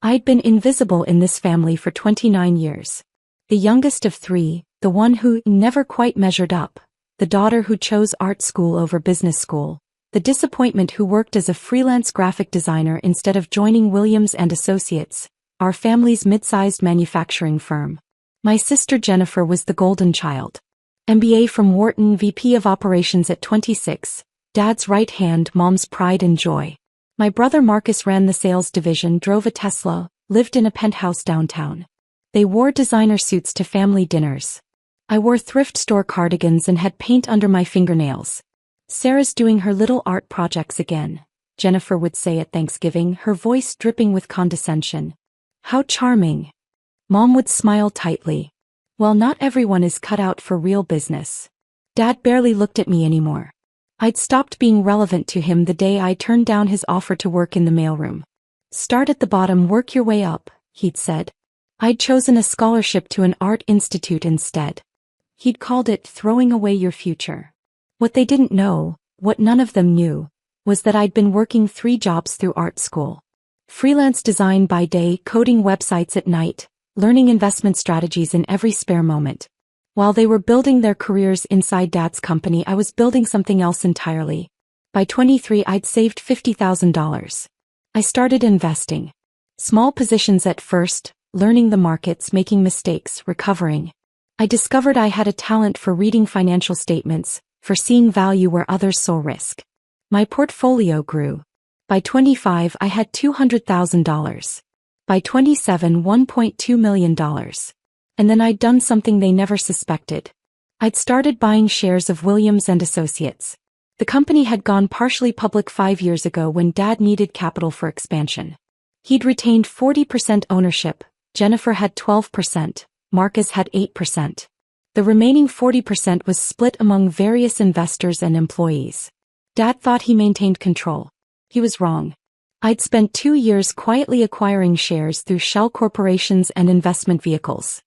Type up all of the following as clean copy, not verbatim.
I'd been invisible in this family for 29 years. The youngest of three, the one who never quite measured up, the daughter who chose art school over business school, the disappointment who worked as a freelance graphic designer instead of joining Williams and Associates, our family's mid-sized manufacturing firm. My sister Jennifer was the golden child. MBA from Wharton, VP of Operations at 26, Dad's right hand, Mom's pride and joy. My brother Marcus ran the sales division, drove a Tesla, lived in a penthouse downtown. They wore designer suits to family dinners. I wore thrift store cardigans and had paint under my fingernails. Sarah's doing her little art projects again, Jennifer would say at Thanksgiving, her voice dripping with condescension. How charming. Mom would smile tightly. Well, not everyone is cut out for real business. Dad barely looked at me anymore. I'd stopped being relevant to him the day I turned down his offer to work in the mailroom. Start at the bottom, work your way up, he'd said. I'd chosen a scholarship to an art institute instead. He'd called it throwing away your future. What they didn't know, what none of them knew, was that I'd been working 3 jobs through art school. Freelance design by day, coding websites at night, learning investment strategies in every spare moment. While they were building their careers inside Dad's company, I was building something else entirely. By 23, I'd saved $50,000. I started investing. Small positions at first, learning the markets, making mistakes, recovering. I discovered I had a talent for reading financial statements, for seeing value where others saw risk. My portfolio grew. By 25, I had $200,000. By 27, $1.2 million. And then I'd done something they never suspected. I'd started buying shares of Williams and Associates. The company had gone partially public 5 years ago when Dad needed capital for expansion. He'd retained 40% ownership, Jennifer had 12%, Marcus had 8%. The remaining 40% was split among various investors and employees. Dad thought he maintained control. He was wrong. I'd spent 2 years quietly acquiring shares through shell corporations and investment vehicles.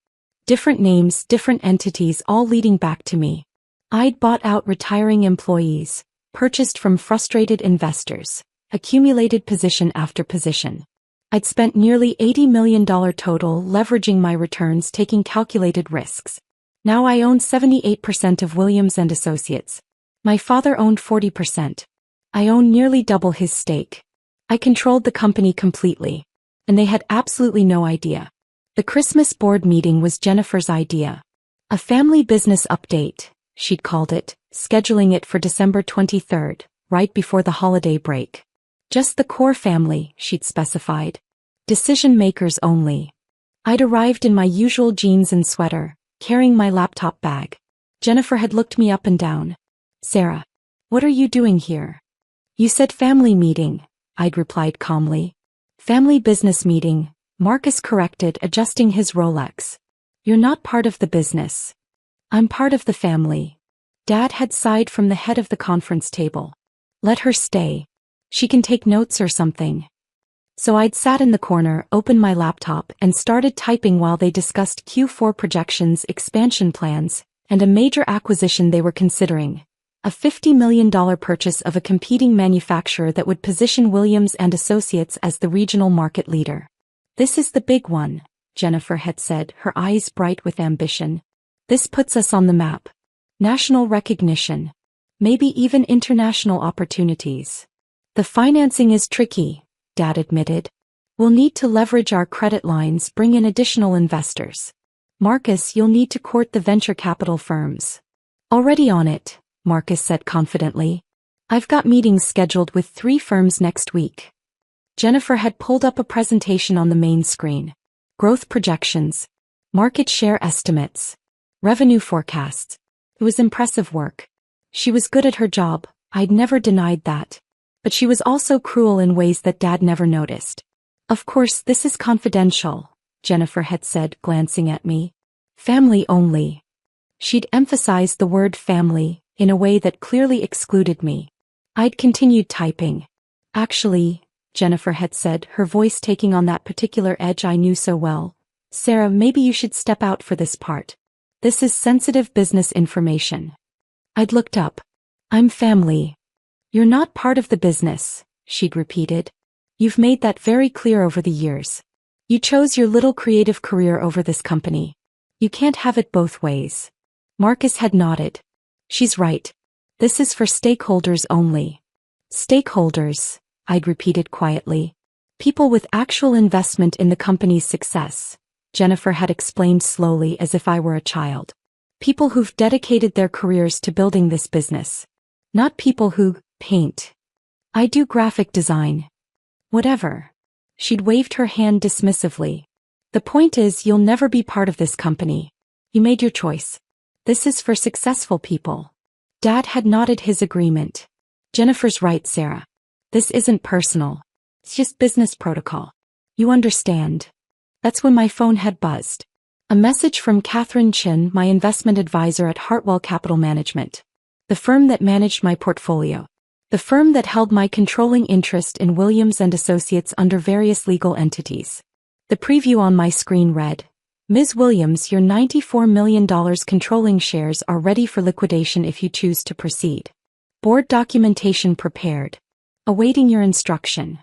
Different names, different entities, all leading back to me. I'd bought out retiring employees, purchased from frustrated investors, accumulated position after position. I'd spent nearly $80 million total leveraging my returns, taking calculated risks. Now I own 78% of Williams and Associates. My father owned 40%. I own nearly double his stake. I controlled the company completely. And they had absolutely no idea. The Christmas board meeting was Jennifer's idea. A family business update, she'd called it, scheduling it for December 23rd, right before the holiday break. Just the core family, she'd specified. Decision makers only. I'd arrived in my usual jeans and sweater, carrying my laptop bag. Jennifer had looked me up and down. Sarah, what are you doing here? You said family meeting, I'd replied calmly. Family business meeting, Marcus corrected, adjusting his Rolex. You're not part of the business. I'm part of the family. Dad had sighed from the head of the conference table. Let her stay. She can take notes or something. So I'd sat in the corner, opened my laptop, and started typing while they discussed Q4 projections, expansion plans, and a major acquisition they were considering. A $50 million purchase of a competing manufacturer that would position Williams and Associates as the regional market leader. This is the big one, Jennifer had said, her eyes bright with ambition. This puts us on the map. National recognition. Maybe even international opportunities. The financing is tricky, Dad admitted. We'll need to leverage our credit lines, bring in additional investors. Marcus, you'll need to court the venture capital firms. Already on it, Marcus said confidently. I've got meetings scheduled with 3 firms next week. Jennifer had pulled up a presentation on the main screen. Growth projections. Market share estimates. Revenue forecasts. It was impressive work. She was good at her job, I'd never denied that. But she was also cruel in ways that Dad never noticed. Of course, this is confidential, Jennifer had said, glancing at me. Family only. She'd emphasized the word family, in a way that clearly excluded me. I'd continued typing. Actually, Jennifer had said, her voice taking on that particular edge I knew so well. Sarah, maybe you should step out for this part. This is sensitive business information. I'd looked up. I'm family. You're not part of the business, she'd repeated. You've made that very clear over the years. You chose your little creative career over this company. You can't have it both ways. Marcus had nodded. She's right. This is for stakeholders only. Stakeholders, I'd repeated quietly. People with actual investment in the company's success, Jennifer had explained slowly as if I were a child. People who've dedicated their careers to building this business. Not people who paint. I do graphic design. Whatever. She'd waved her hand dismissively. The point is, you'll never be part of this company. You made your choice. This is for successful people. Dad had nodded his agreement. Jennifer's right, Sarah. This isn't personal. It's just business protocol. You understand. That's when my phone had buzzed. A message from Catherine Chin, my investment advisor at Hartwell Capital Management. The firm that managed my portfolio. The firm that held my controlling interest in Williams & Associates under various legal entities. The preview on my screen read, Ms. Williams, your $94 million controlling shares are ready for liquidation if you choose to proceed. Board documentation prepared. Awaiting your instruction.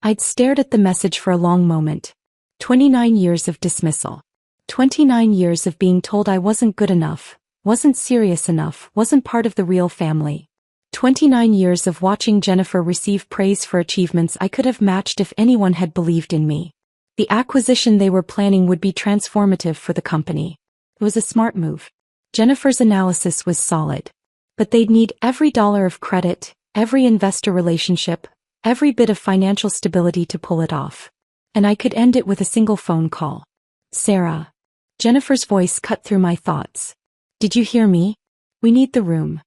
I'd stared at the message for a long moment. 29 years of dismissal. 29 years of being told I wasn't good enough, wasn't serious enough, wasn't part of the real family. 29 years of watching Jennifer receive praise for achievements I could have matched if anyone had believed in me. The acquisition they were planning would be transformative for the company. It was a smart move. Jennifer's analysis was solid. But they'd need every dollar of credit, every investor relationship, every bit of financial stability to pull it off. And I could end it with a single phone call. Sarah. Jennifer's voice cut through my thoughts. Did you hear me? We need the room.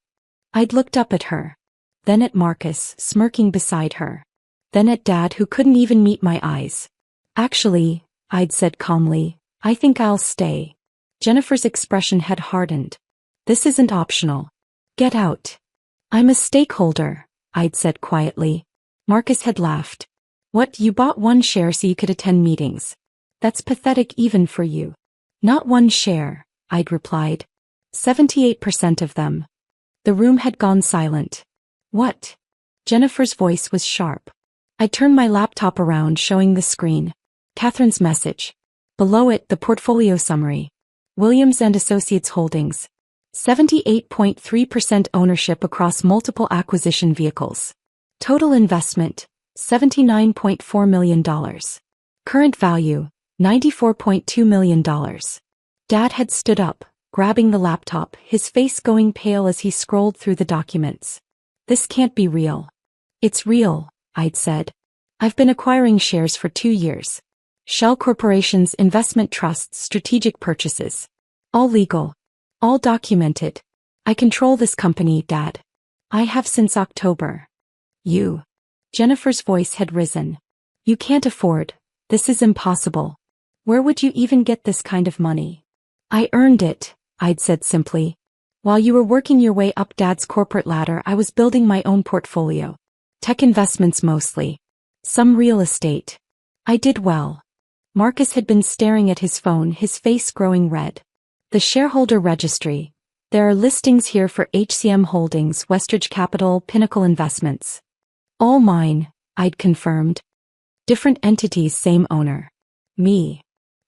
I'd looked up at her. Then at Marcus, smirking beside her. Then at Dad, who couldn't even meet my eyes. Actually, I'd said calmly, I think I'll stay. Jennifer's expression had hardened. This isn't optional. Get out. I'm a stakeholder, I'd said quietly. Marcus had laughed. What, you bought one share so you could attend meetings? That's pathetic even for you. Not one share, I'd replied. 78% of them. The room had gone silent. What? Jennifer's voice was sharp. I turned my laptop around, showing the screen. Catherine's message. Below it, the portfolio summary. Williams & Associates Holdings. 78.3% ownership across multiple acquisition vehicles. Total investment, $79.4 million. Current value, $94.2 million. Dad had stood up, grabbing the laptop, his face going pale as he scrolled through the documents. This can't be real. It's real, I'd said. I've been acquiring shares for 2 years. Shell Corporation's investment trusts, strategic purchases. All legal. All documented. I control this company, Dad. I have since October. You. Jennifer's voice had risen. You can't afford. This is impossible. Where would you even get this kind of money? I earned it, I'd said simply. While you were working your way up Dad's corporate ladder, I was building my own portfolio. Tech investments mostly. Some real estate. I did well. Marcus had been staring at his phone, his face growing red. The shareholder registry. There are listings here for HCM Holdings, Westridge Capital, Pinnacle Investments. All mine, I'd confirmed. Different entities, same owner. Me.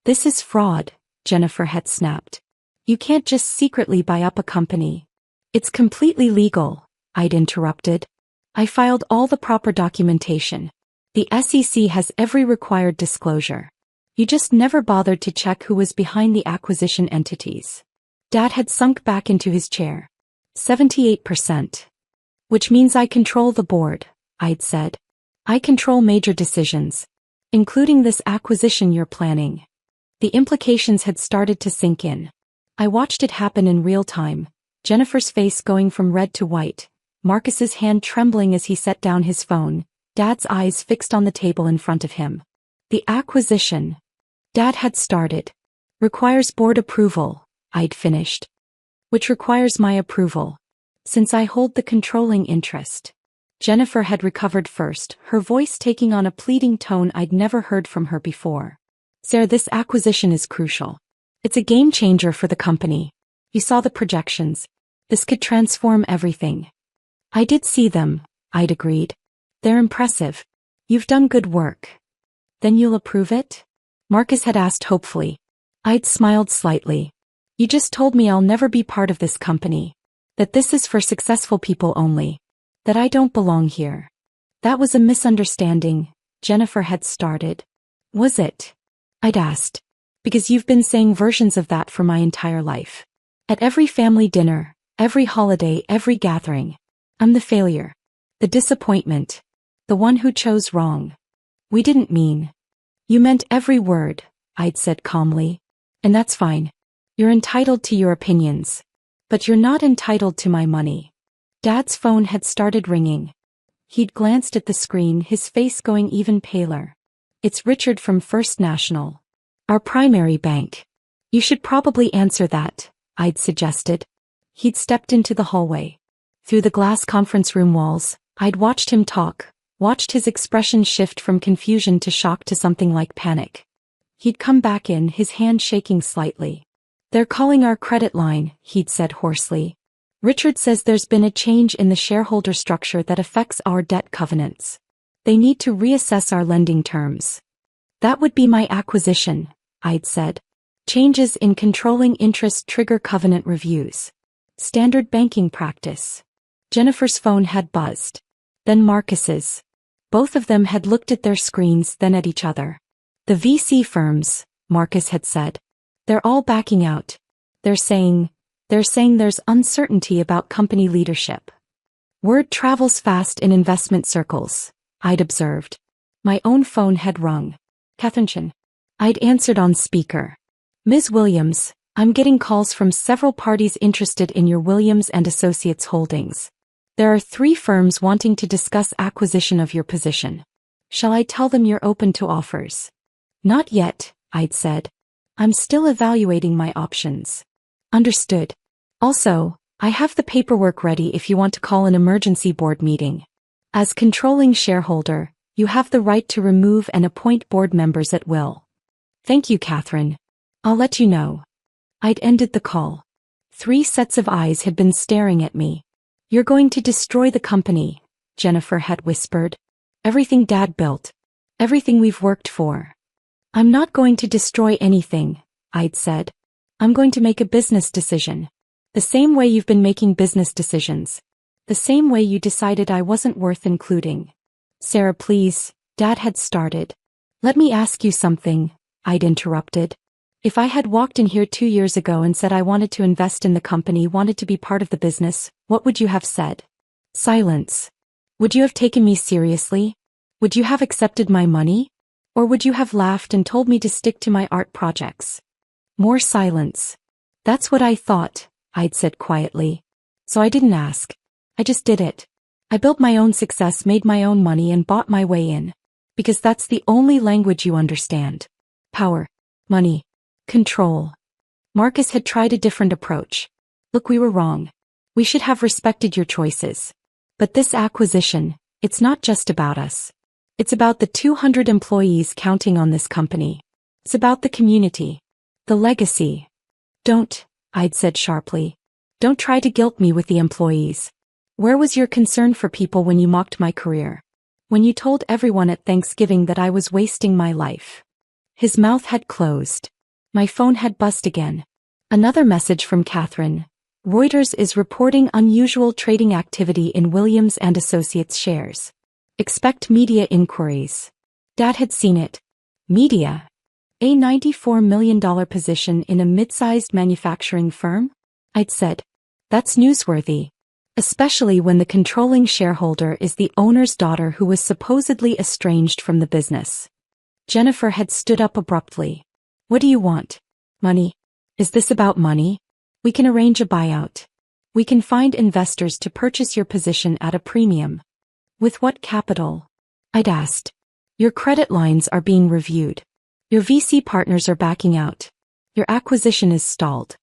This is fraud, Jennifer had snapped. You can't just secretly buy up a company. It's completely legal, I'd interrupted. I filed all the proper documentation. The SEC has every required disclosure. You just never bothered to check who was behind the acquisition entities. Dad had sunk back into his chair. 78%. Which means I control the board, I'd said. I control major decisions. Including this acquisition you're planning. The implications had started to sink in. I watched it happen in real time, Jennifer's face going from red to white, Marcus's hand trembling as he set down his phone, Dad's eyes fixed on the table in front of him. The acquisition. Dad had started. Requires board approval, I'd finished. Which requires my approval. Since I hold the controlling interest. Jennifer had recovered first, her voice taking on a pleading tone I'd never heard from her before. Sarah, this acquisition is crucial. It's a game changer for the company. You saw the projections. This could transform everything. I did see them, I'd agreed. They're impressive. You've done good work. Then you'll approve it? Marcus had asked hopefully. I'd smiled slightly. You just told me I'll never be part of this company. That this is for successful people only. That I don't belong here. That was a misunderstanding, Jennifer had started. Was it? I'd asked. Because you've been saying versions of that for my entire life. At every family dinner, every holiday, every gathering. I'm the failure. The disappointment. The one who chose wrong. We didn't mean. You meant every word, I'd said calmly. And that's fine. You're entitled to your opinions. But you're not entitled to my money. Dad's phone had started ringing. He'd glanced at the screen, his face going even paler. It's Richard from First National. Our primary bank. You should probably answer that, I'd suggested. He'd stepped into the hallway. Through the glass conference room walls, I'd watched him talk, watched his expression shift from confusion to shock to something like panic. He'd come back in, his hand shaking slightly. They're calling our credit line, he'd said hoarsely. Richard says there's been a change in the shareholder structure that affects our debt covenants. They need to reassess our lending terms. That would be my acquisition, I'd said. Changes in controlling interest trigger covenant reviews. Standard banking practice. Jennifer's phone had buzzed. Then Marcus's. Both of them had looked at their screens, then at each other. The VC firms, Marcus had said. They're all backing out. They're saying there's uncertainty about company leadership. Word travels fast in investment circles, I'd observed. My own phone had rung. Catherine. I'd answered on speaker. Ms. Williams, I'm getting calls from several parties interested in your Williams and Associates holdings. There are 3 firms wanting to discuss acquisition of your position. Shall I tell them you're open to offers? Not yet, I'd said. I'm still evaluating my options. Understood. Also, I have the paperwork ready if you want to call an emergency board meeting. As controlling shareholder, you have the right to remove and appoint board members at will. Thank you, Catherine. I'll let you know. I'd ended the call. 3 sets of eyes had been staring at me. You're going to destroy the company, Jennifer had whispered. Everything Dad built. Everything we've worked for. I'm not going to destroy anything, I'd said. I'm going to make a business decision. The same way you've been making business decisions. The same way you decided I wasn't worth including. Sarah, please, Dad had started. Let me ask you something, I'd interrupted. If I had walked in here 2 years ago and said I wanted to invest in the company, wanted to be part of the business, what would you have said? Silence. Would you have taken me seriously? Would you have accepted my money? Or would you have laughed and told me to stick to my art projects? More silence. That's what I thought, I'd said quietly. So I didn't ask. I just did it. I built my own success, made my own money, and bought my way in. Because that's the only language you understand. Power. Money. Control. Marcus had tried a different approach. Look, we were wrong. We should have respected your choices. But this acquisition, it's not just about us. It's about the 200 employees counting on this company. It's about the community. The legacy. Don't, I'd said sharply. Don't try to guilt me with the employees. Where was your concern for people when you mocked my career? When you told everyone at Thanksgiving that I was wasting my life? His mouth had closed. My phone had buzzed again. Another message from Catherine. Reuters is reporting unusual trading activity in Williams and Associates shares. Expect media inquiries. Dad had seen it. Media. A $94 million position in a mid-sized manufacturing firm? I'd said. That's newsworthy. Especially when the controlling shareholder is the owner's daughter who was supposedly estranged from the business. Jennifer had stood up abruptly. What do you want? Money? Is this about money? We can arrange a buyout. We can find investors to purchase your position at a premium. With what capital? I'd asked. Your credit lines are being reviewed. Your VC partners are backing out. Your acquisition is stalled.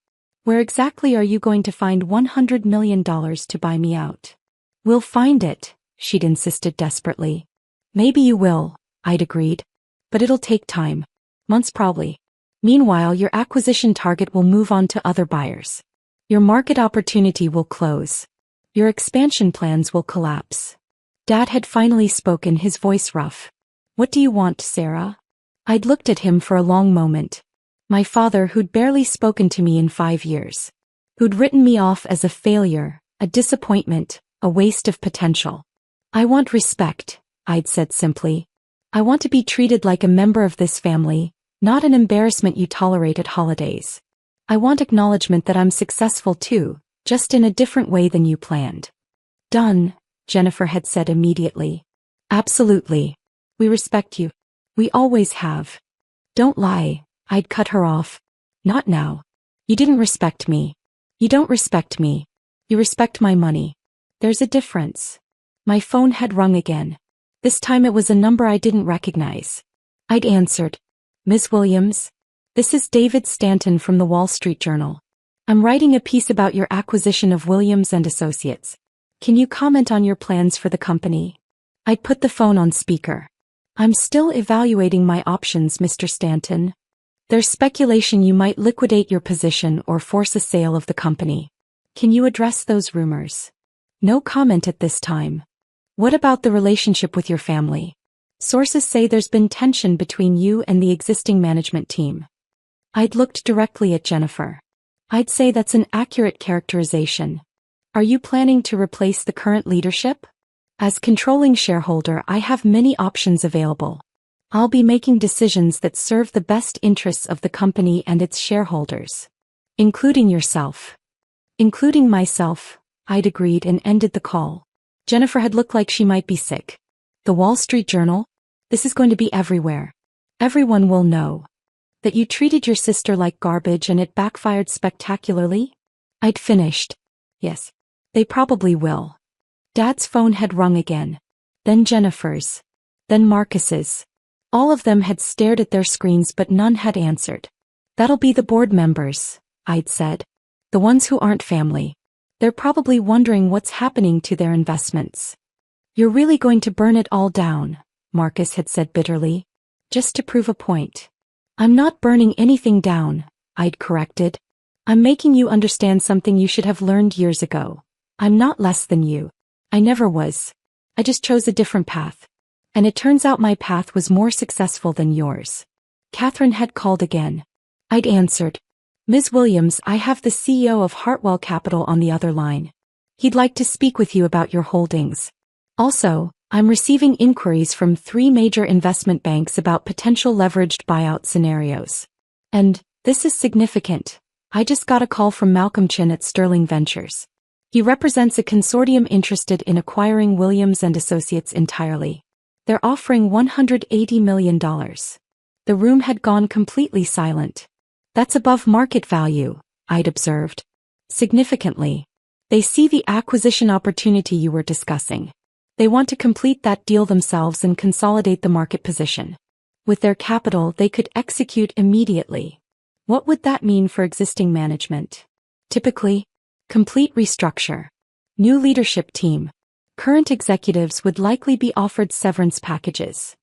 Where exactly are you going to find $100 million to buy me out? We'll find it, she'd insisted desperately. Maybe you will, I'd agreed. But it'll take time. Months probably. Meanwhile, your acquisition target will move on to other buyers. Your market opportunity will close. Your expansion plans will collapse. Dad had finally spoken, his voice rough. What do you want, Sarah? I'd looked at him for a long moment. My father who'd barely spoken to me in 5 years. Who'd written me off as a failure, a disappointment, a waste of potential. I want respect, I'd said simply. I want to be treated like a member of this family, not an embarrassment you tolerate at holidays. I want acknowledgement that I'm successful too, just in a different way than you planned. Done, Jennifer had said immediately. Absolutely. We respect you. We always have. Don't lie, I'd cut her off. Not now. You didn't respect me. You don't respect me. You respect my money. There's a difference. My phone had rung again. This time it was a number I didn't recognize. I'd answered. Ms. Williams? This is David Stanton from the Wall Street Journal. I'm writing a piece about your acquisition of Williams & Associates. Can you comment on your plans for the company? I'd put the phone on speaker. I'm still evaluating my options, Mr. Stanton. There's speculation you might liquidate your position or force a sale of the company. Can you address those rumors? No comment at this time. What about the relationship with your family? Sources say there's been tension between you and the existing management team. I'd looked directly at Jennifer. I'd say that's an accurate characterization. Are you planning to replace the current leadership? As controlling shareholder, I have many options available. I'll be making decisions that serve the best interests of the company and its shareholders. Including yourself. Including myself, I'd agreed and ended the call. Jennifer had looked like she might be sick. The Wall Street Journal? This is going to be everywhere. Everyone will know. That you treated your sister like garbage and it backfired spectacularly? I'd finished. Yes. They probably will. Dad's phone had rung again. Then Jennifer's. Then Marcus's. All of them had stared at their screens but none had answered. That'll be the board members, I'd said. The ones who aren't family. They're probably wondering what's happening to their investments. You're really going to burn it all down, Marcus had said bitterly. Just to prove a point. I'm not burning anything down, I'd corrected. I'm making you understand something you should have learned years ago. I'm not less than you. I never was. I just chose a different path. And it turns out my path was more successful than yours. Catherine had called again. I'd answered. Ms. Williams, I have the CEO of Hartwell Capital on the other line. He'd like to speak with you about your holdings. Also, I'm receiving inquiries from 3 major investment banks about potential leveraged buyout scenarios. And, this is significant, I just got a call from Malcolm Chin at Sterling Ventures. He represents a consortium interested in acquiring Williams & Associates entirely. They're offering $180 million. The room had gone completely silent. That's above market value, I'd observed. Significantly. They see the acquisition opportunity you were discussing. They want to complete that deal themselves and consolidate the market position. With their capital, they could execute immediately. What would that mean for existing management? Typically, complete restructure. New leadership team. Current executives would likely be offered severance packages.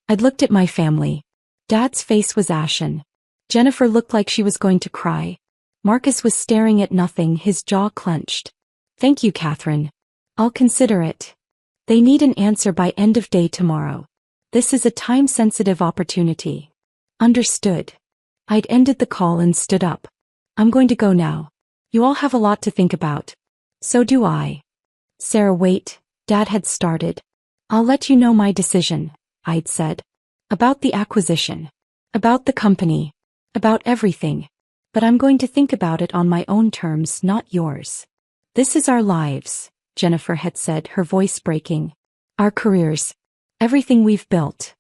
I'd looked at my family. Dad's face was ashen. Jennifer looked like she was going to cry. Marcus was staring at nothing, his jaw clenched. Thank you, Catherine. I'll consider it. They need an answer by end of day tomorrow. This is a time-sensitive opportunity. Understood. I'd ended the call and stood up. I'm going to go now. You all have a lot to think about. So do I. Sarah, wait, Dad had started. I'll let you know my decision, I'd said. About the acquisition. About the company. About everything. But I'm going to think about it on my own terms, not yours. This is our lives, Jennifer had said, her voice breaking. Our careers. Everything we've built.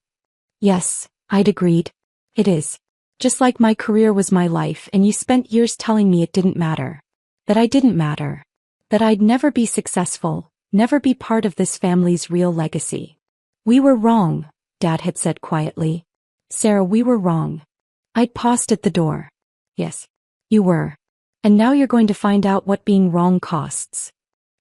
Yes, I'd agreed. It is. Just like my career was my life and you spent years telling me it didn't matter. That I didn't matter. That I'd never be successful, never be part of this family's real legacy. We were wrong, Dad had said quietly. Sarah, we were wrong. I'd paused at the door. Yes, you were. And now you're going to find out what being wrong costs.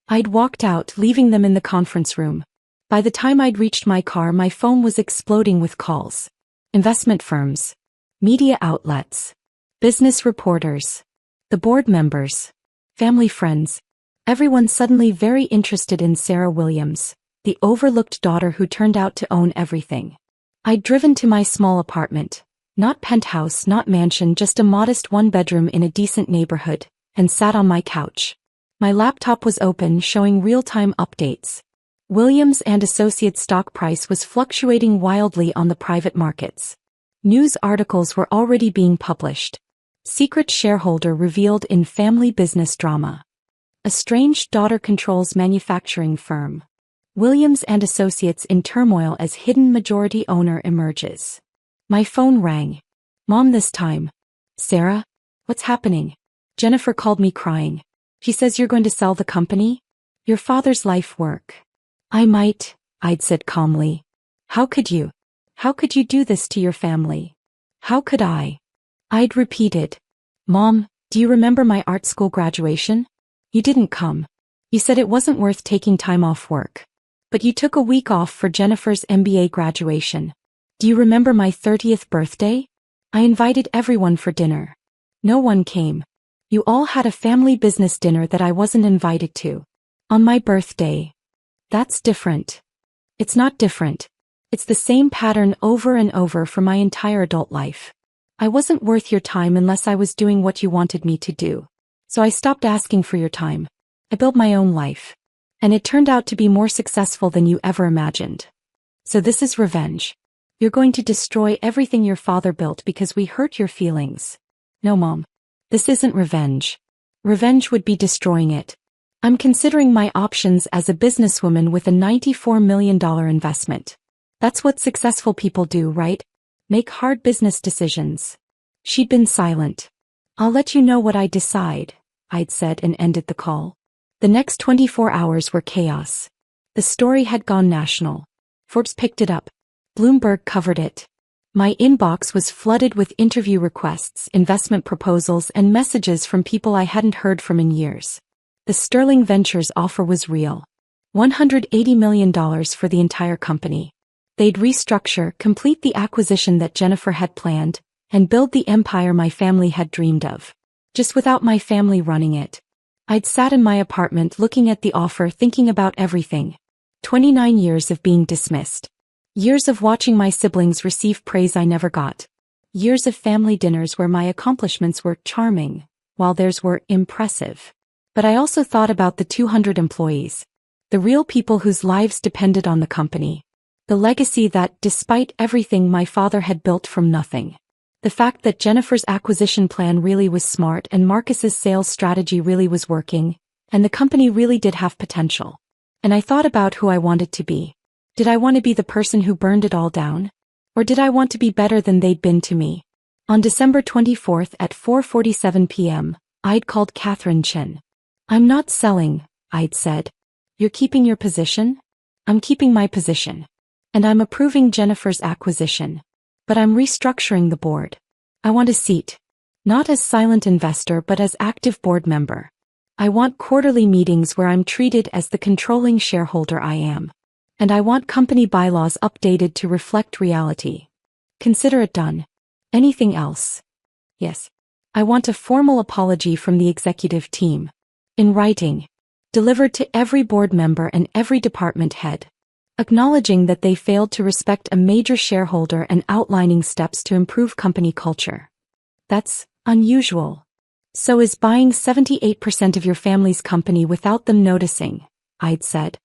I'd walked out, leaving them in the conference room. By the time I'd reached my car, my phone was exploding with calls. Investment firms. Media outlets. Business reporters. The board members. Family friends. Everyone suddenly very interested in Sarah Williams, the overlooked daughter who turned out to own everything. I'd driven to my small apartment, Not penthouse, not mansion, just a modest one-bedroom in a decent neighborhood, and sat on my couch. My laptop was open, showing real-time updates. Williams and Associates stock price was fluctuating wildly on the private markets. News articles were already being published. Secret shareholder revealed in family business drama. Estranged daughter controls manufacturing firm. Williams and Associates in turmoil as hidden majority owner emerges. My phone rang. Mom this time. Sarah? What's happening? Jennifer called me crying. She says you're going to sell the company? Your father's life work. I might, I'd said calmly. How could you? How could you do this to your family? How could I? I'd repeated. Mom, do you remember my art school graduation? You didn't come. You said it wasn't worth taking time off work. But you took a week off for Jennifer's MBA graduation. Do you remember my 30th birthday? I invited everyone for dinner. No one came. You all had a family business dinner that I wasn't invited to. On my birthday. That's different. It's not different. It's the same pattern over and over for my entire adult life. I wasn't worth your time unless I was doing what you wanted me to do. So I stopped asking for your time. I built my own life. And it turned out to be more successful than you ever imagined. So this is revenge. You're going to destroy everything your father built because we hurt your feelings. No, Mom. This isn't revenge. Revenge would be destroying it. I'm considering my options as a businesswoman with a $94 million investment. That's what successful people do, right? Make hard business decisions. She'd been silent. I'll let you know what I decide, I'd said and ended the call. The next 24 hours were chaos. The story had gone national. Forbes picked it up. Bloomberg covered it. My inbox was flooded with interview requests, investment proposals, and messages from people I hadn't heard from in years. The Sterling Ventures offer was real. $180 million for the entire company. They'd restructure, complete the acquisition that Jennifer had planned, and build the empire my family had dreamed of. Just without my family running it. I'd sat in my apartment looking at the offer, thinking about everything. 29 years of being dismissed. Years of watching my siblings receive praise I never got. Years of family dinners where my accomplishments were charming, while theirs were impressive. But I also thought about the 200 employees. The real people whose lives depended on the company. The legacy that, despite everything my father had built from nothing. The fact that Jennifer's acquisition plan really was smart and Marcus's sales strategy really was working, and the company really did have potential. And I thought about who I wanted to be. Did I want to be the person who burned it all down? Or did I want to be better than they'd been to me? On December 24th at 4:47 p.m., I'd called Catherine Chin. I'm not selling, I'd said. You're keeping your position? I'm keeping my position. And I'm approving Jennifer's acquisition. But I'm restructuring the board. I want a seat. Not as silent investor but as active board member. I want quarterly meetings where I'm treated as the controlling shareholder I am. And I want company bylaws updated to reflect reality. Consider it done. Anything else? Yes. I want a formal apology from the executive team. In writing. Delivered to every board member and every department head. Acknowledging that they failed to respect a major shareholder and outlining steps to improve company culture. That's unusual. So is buying 78% of your family's company without them noticing, I'd said.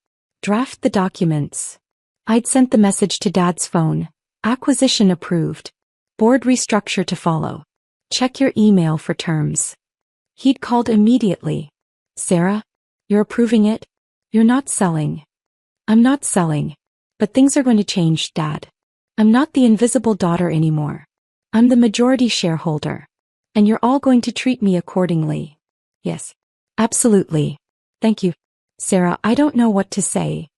Draft the documents. I'd sent the message to Dad's phone. Acquisition approved. Board restructure to follow. Check your email for terms. He'd called immediately. Sarah? You're approving it? You're not selling. I'm not selling. But things are going to change, Dad. I'm not the invisible daughter anymore. I'm the majority shareholder. And you're all going to treat me accordingly. Yes. Absolutely. Thank you. Sarah, I don't know what to say.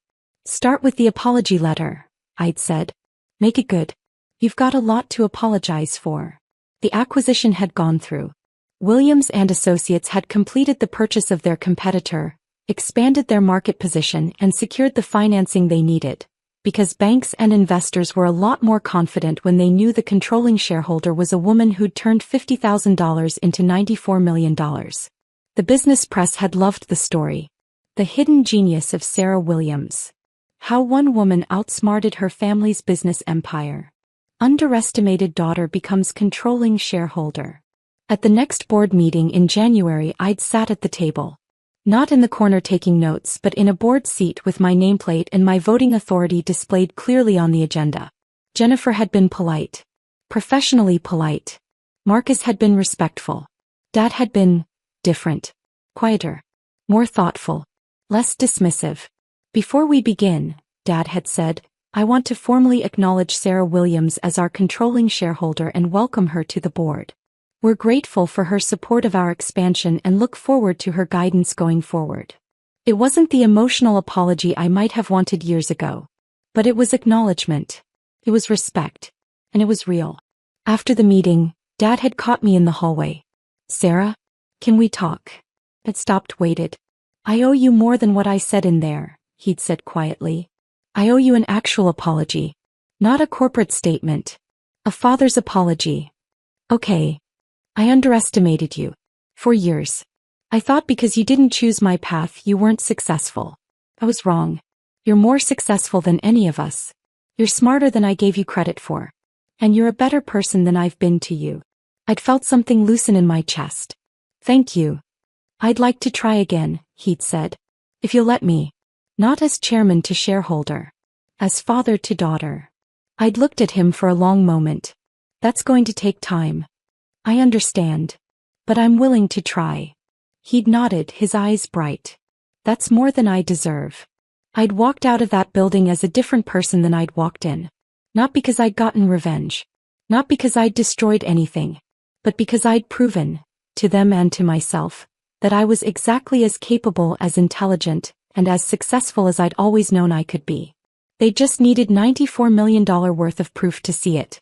Start with the apology letter, I'd said. Make it good. You've got a lot to apologize for. The acquisition had gone through. Williams and Associates had completed the purchase of their competitor, expanded their market position and secured the financing they needed, because banks and investors were a lot more confident when they knew the controlling shareholder was a woman who'd turned $50,000 into $94 million. The business press had loved the story. The hidden genius of Sarah Williams. How one woman outsmarted her family's business empire. Underestimated daughter becomes controlling shareholder. At the next board meeting in January, I'd sat at the table. Not in the corner taking notes, but in a board seat with my nameplate and my voting authority displayed clearly on the agenda. Jennifer had been polite. Professionally polite. Marcus had been respectful. Dad had been different. Quieter. More thoughtful. Less dismissive. Before we begin, Dad had said, I want to formally acknowledge Sarah Williams as our controlling shareholder and welcome her to the board. We're grateful for her support of our expansion and look forward to her guidance going forward. It wasn't the emotional apology I might have wanted years ago. But it was acknowledgement. It was respect. And it was real. After the meeting, Dad had caught me in the hallway. Sarah? Can we talk? I'd stopped, waited. I owe you more than what I said in there, he'd said quietly. I owe you an actual apology. Not a corporate statement. A father's apology. Okay. I underestimated you. For years. I thought because you didn't choose my path you weren't successful. I was wrong. You're more successful than any of us. You're smarter than I gave you credit for. And you're a better person than I've been to you. I'd felt something loosen in my chest. Thank you. I'd like to try again, he'd said. If you'll let me. Not as chairman to shareholder. As father to daughter. I'd looked at him for a long moment. That's going to take time. I understand. But I'm willing to try. He'd nodded, his eyes bright. That's more than I deserve. I'd walked out of that building as a different person than I'd walked in. Not because I'd gotten revenge. Not because I'd destroyed anything. But because I'd proven, to them and to myself, that I was exactly as capable, as intelligent, and as successful as I'd always known I could be. They just needed $94 million worth of proof to see it.